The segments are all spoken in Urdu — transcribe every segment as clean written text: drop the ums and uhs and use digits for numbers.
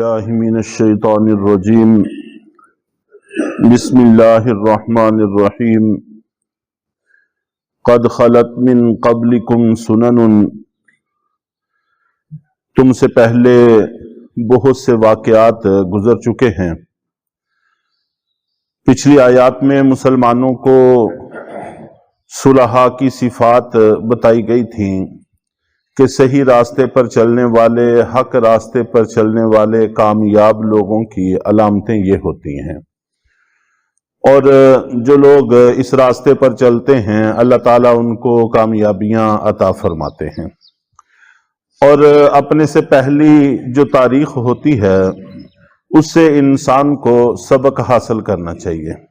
باللہ من الشیطان الرجیم بسم اللہ الرحمن الرحیم قد خلت من قبلکم سنن تم سے پہلے بہت سے واقعات گزر چکے ہیں۔ پچھلی آیات میں مسلمانوں کو صلحاء کی صفات بتائی گئی تھیں کہ صحیح راستے پر چلنے والے، حق راستے پر چلنے والے کامیاب لوگوں کی علامتیں یہ ہوتی ہیں، اور جو لوگ اس راستے پر چلتے ہیں اللہ تعالیٰ ان کو کامیابیاں عطا فرماتے ہیں۔ اور اپنے سے پہلی جو تاریخ ہوتی ہے اس سے انسان کو سبق حاصل کرنا چاہیے،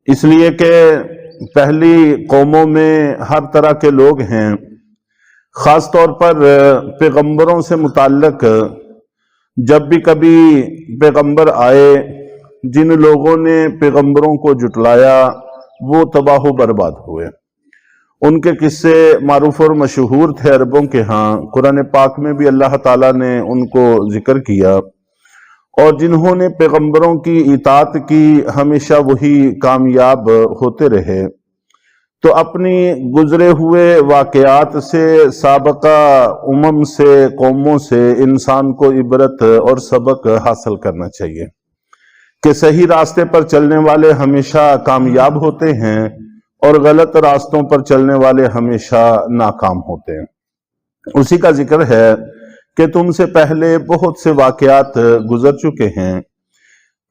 اس لیے کہ پہلی قوموں میں ہر طرح کے لوگ ہیں۔ خاص طور پر پیغمبروں سے متعلق جب بھی کبھی پیغمبر آئے، جن لوگوں نے پیغمبروں کو جھٹلایا وہ تباہ و برباد ہوئے۔ ان کے قصے معروف اور مشہور تھے عربوں کے ہاں، قرآن پاک میں بھی اللہ تعالیٰ نے ان کو ذکر کیا، اور جنہوں نے پیغمبروں کی اطاعت کی ہمیشہ وہی کامیاب ہوتے رہے۔ تو اپنی گزرے ہوئے واقعات سے، سابقہ امم سے، قوموں سے انسان کو عبرت اور سبق حاصل کرنا چاہیے کہ صحیح راستے پر چلنے والے ہمیشہ کامیاب ہوتے ہیں اور غلط راستوں پر چلنے والے ہمیشہ ناکام ہوتے ہیں۔ اسی کا ذکر ہے کہ تم سے پہلے بہت سے واقعات گزر چکے ہیں۔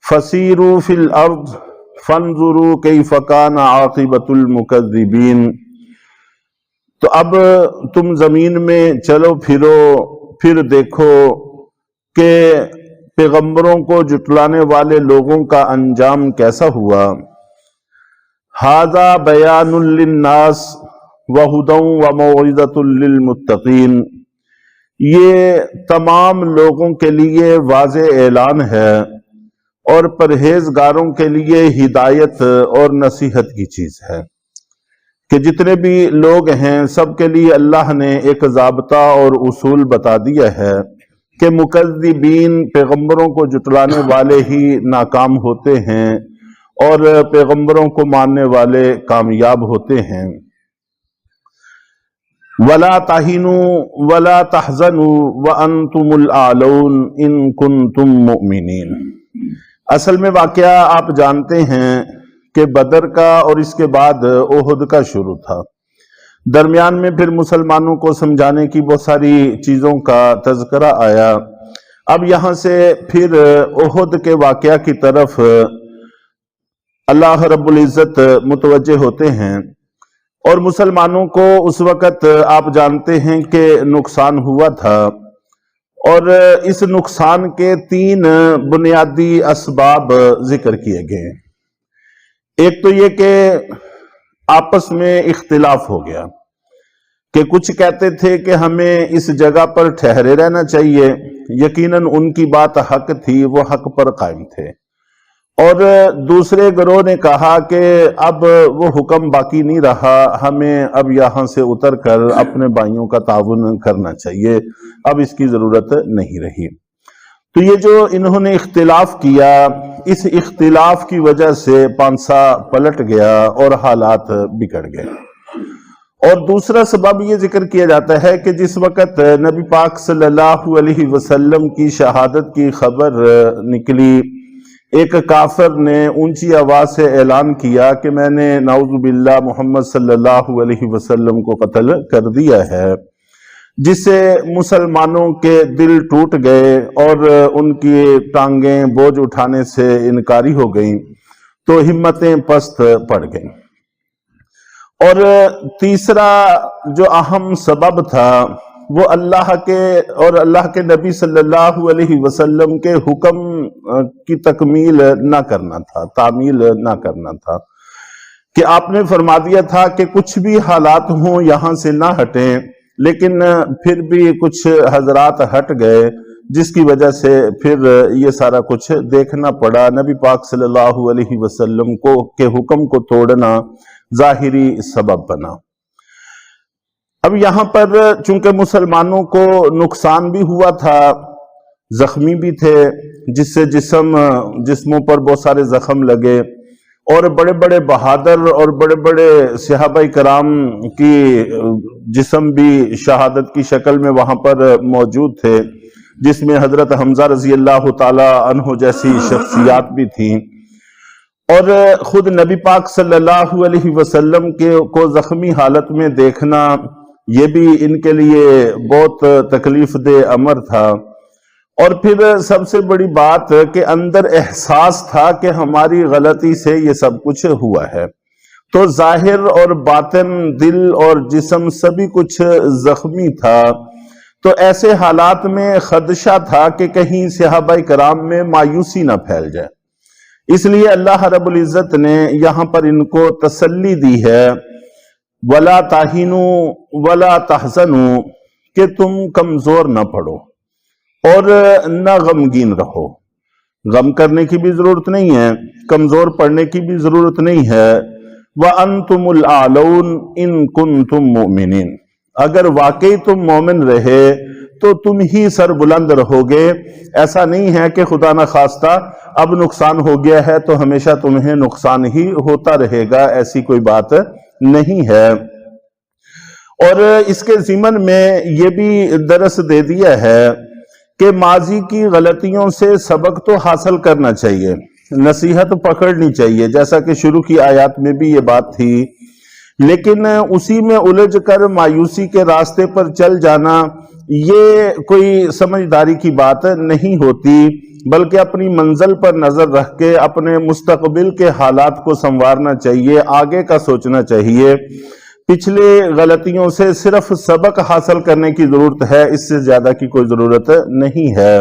فَسِيرُوا فِي الْأَرْضِ فَانظُرُوا كَيْفَ كَانَ عَاقِبَةُ الْمُكَذِّبِينَ۔ تو اب تم زمین میں چلو پھرو، پھر دیکھو کہ پیغمبروں کو جھٹلانے والے لوگوں کا انجام کیسا ہوا۔ هَذَا بَيَانٌ لِلنَّاسِ وَهُدًى وَمَوْعِظَةٌ لِلْمُتَّقِينَ۔ یہ تمام لوگوں کے لیے واضح اعلان ہے اور پرہیزگاروں کے لیے ہدایت اور نصیحت کی چیز ہے کہ جتنے بھی لوگ ہیں سب کے لیے اللہ نے ایک ضابطہ اور اصول بتا دیا ہے کہ مکذبین، پیغمبروں کو جھٹلانے والے ہی ناکام ہوتے ہیں اور پیغمبروں کو ماننے والے کامیاب ہوتے ہیں۔ وَلَا تَهِنُوا وَلَا تَحْزَنُوا وَأَنْتُمُ الْأَعْلَوْنَ إِن كُنتُم مُؤْمِنِينَ۔ اصل میں واقعہ آپ جانتے ہیں کہ بدر کا اور اس کے بعد احد کا شروع تھا۔ درمیان میں پھر مسلمانوں کو سمجھانے کی بہت ساری چیزوں کا تذکرہ آیا۔ اب یہاں سے پھر احد کے واقعہ کی طرف اللہ رب العزت متوجہ ہوتے ہیں، اور مسلمانوں کو اس وقت آپ جانتے ہیں کہ نقصان ہوا تھا، اور اس نقصان کے 3 بنیادی اسباب ذکر کیے گئے ہیں۔ ایک تو یہ کہ آپس میں اختلاف ہو گیا کہ کچھ کہتے تھے کہ ہمیں اس جگہ پر ٹھہرے رہنا چاہیے، یقیناً ان کی بات حق تھی، وہ حق پر قائم تھے، اور دوسرے گروہ نے کہا کہ اب وہ حکم باقی نہیں رہا، ہمیں اب یہاں سے اتر کر اپنے بھائیوں کا تعاون کرنا چاہیے، اب اس کی ضرورت نہیں رہی۔ تو یہ جو انہوں نے اختلاف کیا، اس اختلاف کی وجہ سے پانسا پلٹ گیا اور حالات بگڑ گئے۔ اور دوسرا سبب یہ ذکر کیا جاتا ہے کہ جس وقت نبی پاک صلی اللہ علیہ وسلم کی شہادت کی خبر نکلی، ایک کافر نے اونچی آواز سے اعلان کیا کہ میں نے نعوذ باللہ محمد صلی اللہ علیہ وسلم کو قتل کر دیا ہے، جس سے مسلمانوں کے دل ٹوٹ گئے اور ان کی ٹانگیں بوجھ اٹھانے سے انکاری ہو گئیں، تو ہمتیں پست پڑ گئیں۔ اور تیسرا جو اہم سبب تھا وہ اللہ کے نبی صلی اللہ علیہ وسلم کے حکم کی تکمیل نہ کرنا تھا، تعمیل نہ کرنا تھا، کہ آپ نے فرما دیا تھا کہ کچھ بھی حالات ہوں یہاں سے نہ ہٹیں، لیکن پھر بھی کچھ حضرات ہٹ گئے، جس کی وجہ سے پھر یہ سارا کچھ دیکھنا پڑا۔ نبی پاک صلی اللہ علیہ وسلم کے حکم کو توڑنا ظاہری سبب بنا۔ اب یہاں پر چونکہ مسلمانوں کو نقصان بھی ہوا تھا زخمی بھی تھے، جس سے جسموں پر بہت سارے زخم لگے، اور بڑے بڑے بہادر اور بڑے بڑے صحابہ کرام کی جسم بھی شہادت کی شکل میں وہاں پر موجود تھے، جس میں حضرت حمزہ رضی اللہ تعالی عنہ جیسی شخصیات بھی تھیں۔ اور خود نبی پاک صلی اللہ علیہ وسلم کو زخمی حالت میں دیکھنا، یہ بھی ان کے لیے بہت تکلیف دہ امر تھا۔ اور پھر سب سے بڑی بات کہ اندر احساس تھا کہ ہماری غلطی سے یہ سب کچھ ہوا ہے، تو ظاہر اور باطن، دل اور جسم سبھی کچھ زخمی تھا۔ تو ایسے حالات میں خدشہ تھا کہ کہیں صحابہ کرام میں مایوسی نہ پھیل جائے، اس لیے اللہ رب العزت نے یہاں پر ان کو تسلی دی ہے، وَلَا تَهِنُوا وَلَا تَحْزَنُوا، کہ تم کمزور نہ پڑو اور نہ غمگین رہو۔ غم کرنے کی بھی ضرورت نہیں ہے، کمزور پڑنے کی بھی ضرورت نہیں ہے۔ وَأَنْتُمُ الْأَعْلَوْنَ إِن كُنتُم مُؤْمِنِينَ، اگر واقعی تم مومن رہے تو تم ہی سر بلند رہو گے۔ ایسا نہیں ہے کہ خدا نہ خواستہ اب نقصان ہو گیا ہے تو ہمیشہ تمہیں نقصان ہی ہوتا رہے گا، ایسی کوئی بات نہیں ہے۔ اور اس کے ضمن میں یہ بھی درس دے دیا ہے کہ ماضی کی غلطیوں سے سبق تو حاصل کرنا چاہیے، نصیحت پکڑنی چاہیے، جیسا کہ شروع کی آیات میں بھی یہ بات تھی، لیکن اسی میں الجھ کر مایوسی کے راستے پر چل جانا یہ کوئی سمجھداری کی بات نہیں ہوتی، بلکہ اپنی منزل پر نظر رکھ کے اپنے مستقبل کے حالات کو سنوارنا چاہیے، آگے کا سوچنا چاہیے۔ پچھلے غلطیوں سے صرف سبق حاصل کرنے کی ضرورت ہے، اس سے زیادہ کی کوئی ضرورت نہیں ہے۔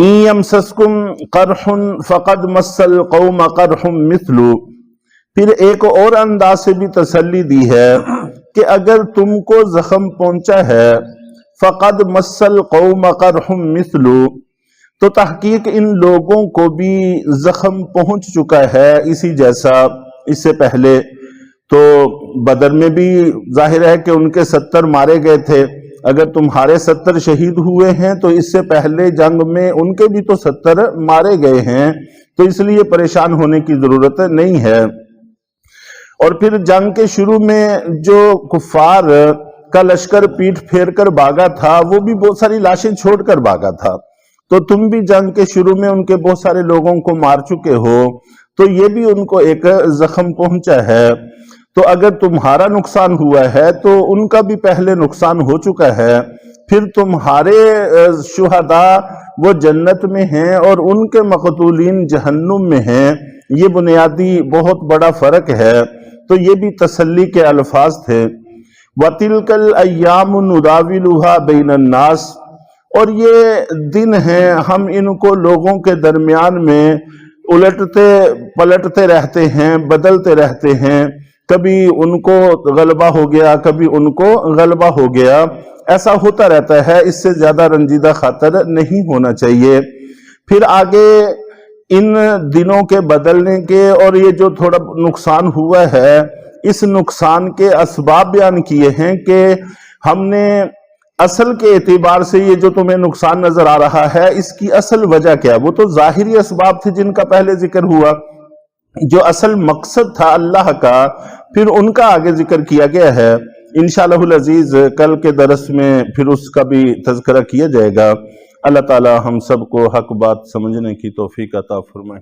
إِن يَمْسَسْكُمْ قَرْحٌ فَقَدْ مَسَّ الْقَوْمَ قَرْحٌ مِثْلُهُ، پھر ایک اور انداز سے بھی تسلی دی ہے کہ اگر تم کو زخم پہنچا ہے، فَقَدْ مَسَّ الْقَوْمَ قَرْحٌ مِثْلُهُ، تو تحقیق ان لوگوں کو بھی زخم پہنچ چکا ہے اسی جیسا۔ اس سے پہلے تو بدر میں بھی ظاہر ہے کہ ان کے 70 مارے گئے تھے، اگر تمہارے 70 شہید ہوئے ہیں تو اس سے پہلے جنگ میں ان کے بھی تو 70 مارے گئے ہیں، تو اس لیے پریشان ہونے کی ضرورت نہیں ہے۔ اور پھر جنگ کے شروع میں جو کفار کا لشکر پیٹھ پھیر کر بھاگا تھا، وہ بھی بہت ساری لاشیں چھوڑ کر بھاگا تھا، تو تم بھی جنگ کے شروع میں ان کے بہت سارے لوگوں کو مار چکے ہو، تو یہ بھی ان کو ایک زخم پہنچا ہے۔ تو اگر تمہارا نقصان ہوا ہے تو ان کا بھی پہلے نقصان ہو چکا ہے، پھر تمہارے شہداء وہ جنت میں ہیں اور ان کے مقتولین جہنم میں ہیں، یہ بنیادی بہت بڑا فرق ہے۔ تو یہ بھی تسلی کے الفاظ تھے۔ وَتِلْكَ الْأَيَّامُ نُدَاوِلُهَا بَيْنَ النَّاسِ، اور یہ دن ہیں ہم ان کو لوگوں کے درمیان میں الٹتے پلٹتے رہتے ہیں، بدلتے رہتے ہیں، کبھی ان کو غلبہ ہو گیا، کبھی ان کو غلبہ ہو گیا، ایسا ہوتا رہتا ہے، اس سے زیادہ رنجیدہ خاطر نہیں ہونا چاہیے۔ پھر آگے ان دنوں کے بدلنے کے اور یہ جو تھوڑا نقصان ہوا ہے، اس نقصان کے اسباب بیان کیے ہیں کہ ہم نے اصل کے اعتبار سے یہ جو تمہیں نقصان نظر آ رہا ہے، اس کی اصل وجہ کیا؟ وہ تو ظاہری اسباب تھے جن کا پہلے ذکر ہوا، جو اصل مقصد تھا اللہ کا، پھر ان کا آگے ذکر کیا گیا ہے۔ انشاءاللہ العزیز کل کے درس میں پھر اس کا بھی تذکرہ کیا جائے گا۔ اللہ تعالی ہم سب کو حق بات سمجھنے کی توفیق عطا فرمائے۔